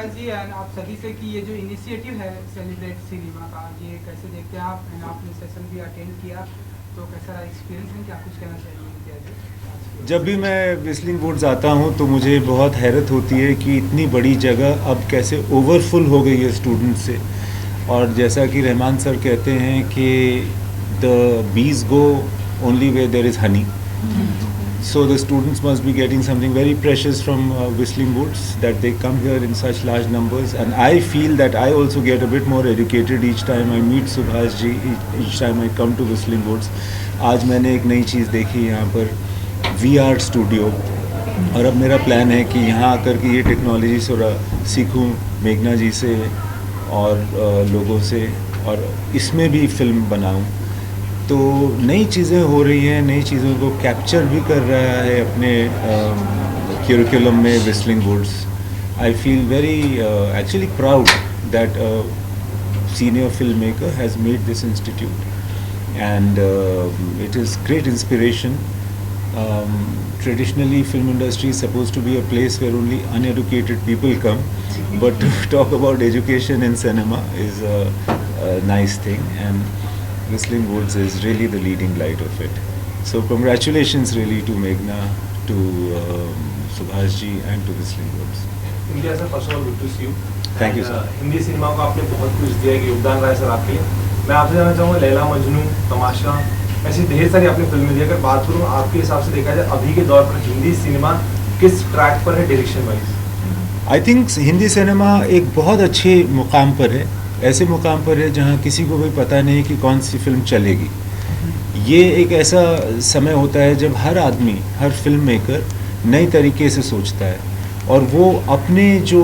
जी and आप सभी से कि ये जो इनिशिएटिव है सेलिब्रेट सिनेमा का, ये कैसे देखते हैं आप? एंड आपने सेशन भी अटेंड किया, तो कैसा रहा एक्सपीरियंस है? क्या कुछ कहना चाहिए? जब भी मैं विस्लिंग वुड्स आता हूँ तो मुझे बहुत हैरत होती है कि इतनी बड़ी जगह अब कैसे ओवरफुल हो गई है स्टूडेंट से। और जैसा कि रहमान सर कहते हैं कि the bees go only way there is honey, so the students must be getting something very precious from Whistling Woods, that they come here in such large numbers, and I feel that I also get a bit more educated each time I meet Subhash ji, each time I come to Whistling Woods. आज मैंने एक नई चीज़ देखी यहाँ पर VR studio, और अब मेरा प्लान है कि यहाँ आकर के ये टेक्नोलॉजी थोड़ा सीखूँ मेघना जी से और लोगों से, और इसमें भी फिल्म बनाऊँ। तो नई चीज़ें हो रही हैं, नई चीज़ों को कैप्चर भी कर रहा है अपने करिकुलम में Whistling Woods. I feel very actually proud that senior film maker has made this institute, and it is great inspiration. Traditionally, film industry is supposed to be a place where only uneducated people come, but to talk about education in cinema is a nice thing, and Whistling Woods is really the leading light of it. So congratulations really to Meghna, to Subhash ji and to Whistling Woods. India sir, first of all good to see you. Thank you sir. Hindi cinema को आपने बहुत कुछ दिया है, योगदान रहा है sir आपके लिए। मैं आपसे जानना चाहूँगा लैला मजनू, तमाशा, ऐसी ढेर सारी आपने फिल्में दी। अगर बात करूँ आपके हिसाब से देखा जाए अभी के दौर पर हिंदी सिनेमा किस ट्रैक पर है direction wise? I think Hindi cinema एक बहुत अच्छे मुकाम पर है, ऐसे मुकाम पर है जहाँ किसी को भी पता नहीं कि कौन सी फिल्म चलेगी। ये एक ऐसा समय होता है जब हर आदमी, हर फिल्म मेकर नई तरीके से सोचता है, और वो अपने जो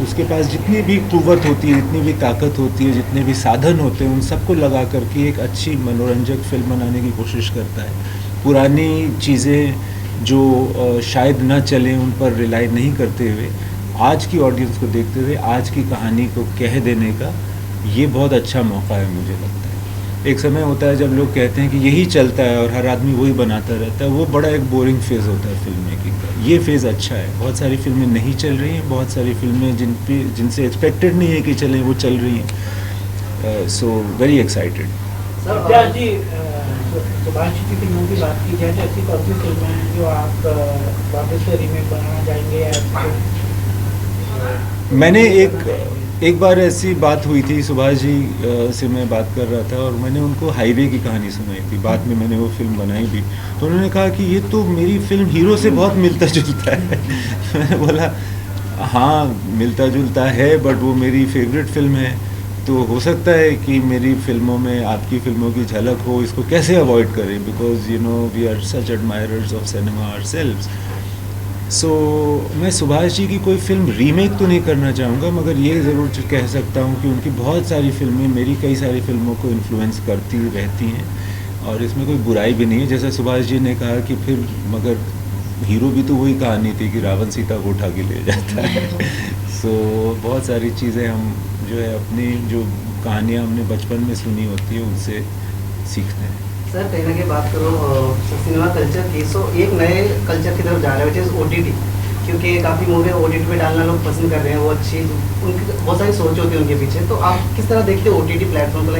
उसके पास जितनी भी कुव्वत होती है, जितनी भी ताकत होती है, जितने भी साधन होते हैं, उन सबको लगा करके एक अच्छी मनोरंजक फिल्म बनाने की कोशिश करता है। पुरानी चीज़ें जो शायद ना चलें उन पर रिलाई नहीं करते हुए आज की ऑडियंस को देखते हुए आज की कहानी को कह देने का ये बहुत अच्छा मौका है मुझे लगता है। एक समय होता है जब लोग कहते हैं कि यही चलता है और हर आदमी वही बनाता रहता है, वो बड़ा एक बोरिंग फेज़ होता है फिल्म मेकिंग का। ये फेज़ अच्छा है, बहुत सारी फिल्में नहीं चल रही हैं, बहुत सारी फिल्में जिनसे एक्सपेक्टेड नहीं है कि चलें वो चल रही हैं। So very excited. सर जी, सुभाष जी की फिल्मों की बात की जाए तो ऐसी कौन सी फिल्में हैं जो आप वापस से रीमेक बनाना चाहेंगे? मैंने एक बार ऐसी बात हुई थी, सुभाष जी से मैं बात कर रहा था और मैंने उनको हाईवे की कहानी सुनाई थी। बाद में मैंने वो फिल्म बनाई भी, तो उन्होंने कहा कि ये तो मेरी फिल्म हीरो से बहुत मिलता जुलता है। मैंने बोला हाँ मिलता जुलता है, बट वो मेरी फेवरेट फिल्म है, तो हो सकता है कि मेरी फिल्मों में आपकी फिल्मों की झलक हो। इसको कैसे अवॉइड करें, because you know we are such admirers of cinema ourselves. So मैं सुभाष जी की कोई फिल्म रीमेक तो नहीं करना चाहूँगा, मगर ये ज़रूर कह सकता हूँ कि उनकी बहुत सारी फिल्में मेरी कई सारी फिल्मों को इन्फ्लुएंस करती रहती हैं, और इसमें कोई बुराई भी नहीं है। जैसा सुभाष जी ने कहा कि फिर मगर हीरो भी तो वही कहानी थी कि रावण सीता को उठा के ले जाता है। सो बहुत सारी चीज़ें हम जो है अपनी जो कहानियाँ हमने बचपन में सुनी होती है उनसे सीखते हैं। सर कहीं ना कहीं बात करो सिनेमा कल्चर की, सो एक नए कल्चर की तरफ जा रहे हैं विच इज़ OTT, क्योंकि काफ़ी मूवी OTT पे डालना लोग पसंद कर रहे हैं। वो अच्छी उनकी बहुत सारी सोच होती है उनके पीछे, तो आप किस तरह देखते हो OTT प्लेटफॉर्म को?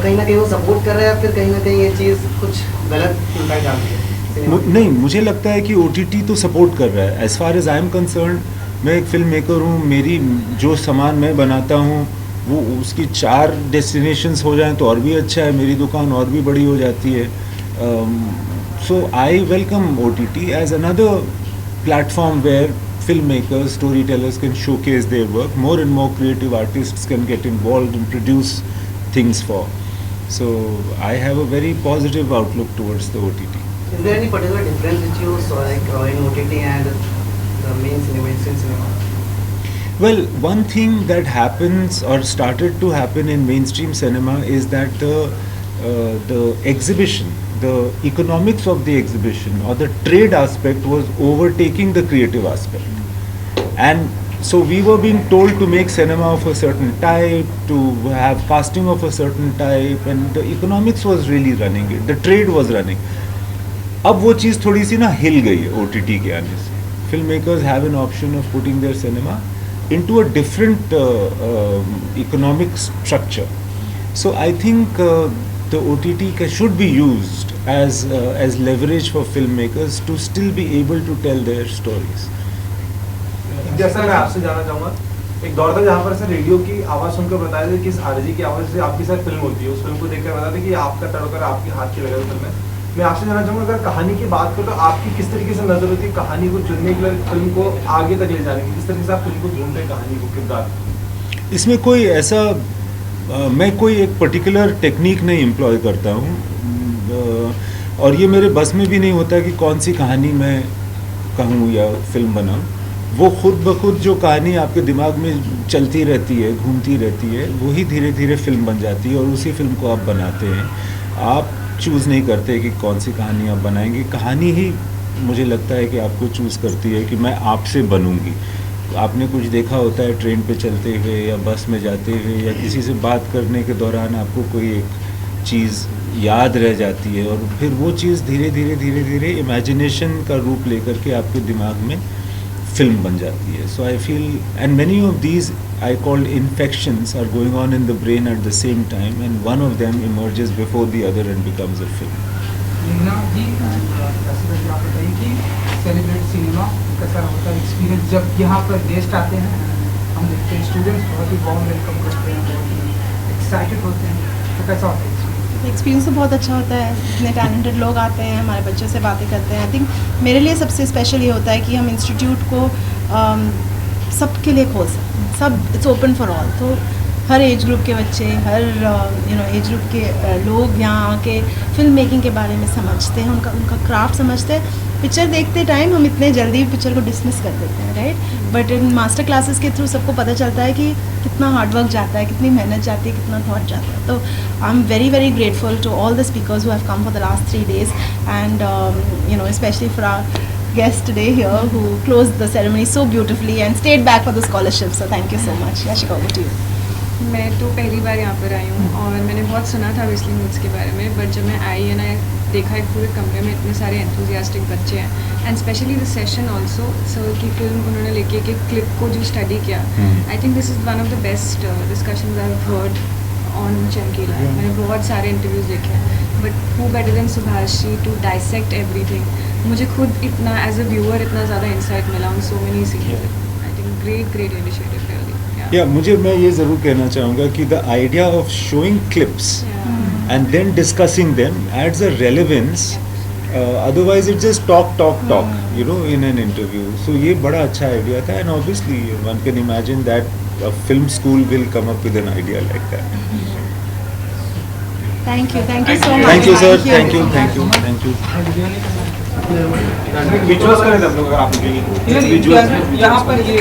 कहीं ना कहीं वो सपोर्ट कर रहे हैं या फिर कहीं ना कहीं ये चीज़ कुछ गलत इम्पैक्ट डालती है? नहीं, मुझे लगता है कि OTT तो सपोर्ट कर रहा है। As far as I am concerned, मैं एक फिल्म मेकर हूँ, मेरी जो सामान मैं बनाता हूँ वो उसकी 4 डेस्टिनेशंस हो जाएं तो और भी अच्छा है, मेरी दुकान और भी बड़ी हो जाती है। So I welcome OTT as another platform where film makers, storytellers can showcase their work. More and more creative artists can get involved and produce things for. So I have a very positive outlook towards the OTT. Is there any particular difference which you saw like in OTT and the mainstream cinema? Well, one thing that happens or started to happen in mainstream cinema is that the exhibition, the economics of the exhibition or the trade aspect was overtaking the creative aspect. And so we were being told to make cinema of a certain type, to have casting of a certain type, and the economics was really running it, the trade was running. अब वो चीज़ थोड़ी सी ना हिल गई है OTT के आने से. Film makers have an option of putting their cinema into a different economic structure. So I think the OTT should be used as leverage for filmmakers to still be able to tell their stories. जैसा मैं आपसे जानना चाहूँगा, एक दौर था जहाँ पर सर रेडियो की आवाज़ सुनकर बताया था कि इस आरजी की आवाज़ से आपकी सर फिल्म होती है, उस फिल्म को देखकर बताया था कि आपका तड़कर आपके हाथ की लगा फिल्म है. मैं आपसे जानना चाहूँगा, अगर कहानी की बात करो तो आपकी किस तरीके से नजर होती है कहानी को चुनने के लिए, फिल्म को आगे तक ले जाने की, किस तरीके से आप फिल्म को ढूंढते हैं, कहानी को, किरदार? इसमें कोई ऐसा मैं कोई एक पर्टिकुलर टेक्निक नहीं एम्प्लॉय करता हूँ, और ये मेरे बस में भी नहीं होता कि कौन सी कहानी मैं कहूँ या फिल्म बनाऊँ. वो खुद ब खुद जो कहानी आपके दिमाग में चलती रहती है, घूमती रहती है, वही धीरे धीरे फिल्म बन जाती है और उसी फिल्म को आप बनाते हैं. आप चूज़ नहीं करते कि कौन सी कहानी आप बनाएंगे, कहानी ही मुझे लगता है कि आपको चूज़ करती है कि मैं आपसे बनूंगी. आपने कुछ देखा होता है ट्रेन पे चलते हुए या बस में जाते हुए या किसी से बात करने के दौरान आपको कोई एक चीज़ याद रह जाती है और फिर वो चीज़ धीरे धीरे इमेजिनेशन का रूप लेकर के आपके दिमाग में फिल्म बन जाती है. So I feel and many of these I called infections are going on in the brain at the same time, and one of them emerges before the other and becomes a film. Leena ji, ऐसे करके आप बताइए कि celebrate cinema कैसा होता है experience जब यहाँ पर गेस्ट आते हैं, हम देखते हैं स्टूडेंट्स बहुत ही वार्म वेलकम करते हैं, बहुत ही एक्साइटेड होते हैं, तो कैसा होता है एक्सपीरियंस? तो बहुत अच्छा होता है. इतने टैलेंटेड लोग आते हैं, हमारे बच्चों से बातें करते हैं. आई थिंक मेरे लिए सबसे स्पेशल ये होता है कि हम इंस्टीट्यूट को सबके लिए खोल सकते हैं. सब इट्स ओपन फॉर ऑल. तो हर एज ग्रुप के बच्चे, हर एज ग्रुप के लोग यहाँ आके फिल्म मेकिंग के बारे में समझते हैं, उनका क्राफ्ट समझते हैं. पिक्चर देखते टाइम हम इतने जल्दी पिक्चर को डिसमिस कर देते हैं, right? But in master classes के थ्रू सबको पता चलता है कि कितना हार्डवर्क जाता है, कितनी मेहनत जाती है, कितना थॉट जाता है. तो I am very very grateful to all the speakers who have come for the last 3 days and especially for our guest today here who closed the ceremony so beautifully and stayed back for the scholarship. So thank you so much. Yashika, over to you. मैं तो पहली बार यहाँ पर आई हूँ और मैंने बहुत सुना था वेस्ली मूड्स के बारे में, बट जब मैं आई है ना, देखा एक पूरे कमरे में इतने सारे एंथुजियास्टिक बच्चे हैं and specially the session also. Sir की फिल्म उन्होंने लेके एक क्लिप को जो स्टडी किया, I think this is one of the best discussions I have heard on Chamkila. मैंने बहुत सारे इंटरव्यूज़ देखे हैं, but who better than Subhash ji to dissect everything. मुझे खुद इतना एज अ व्यूअर इतना ज़्यादा इंसाइट मिला on so many scenes. I think great initiative really. मुझे मैं ये ज़रूर कहना चाहूँगा कि the idea of showing clips and then discussing them adds a relevance. Otherwise it's just talk in an interview. So ये बड़ा अच्छा idea था, and obviously one can imagine that a film school will come up with an idea like that. Thank you so much. Thank you sir. Thank you. Visuals करें हम लोग, अगर आप लोग यहाँ पर ये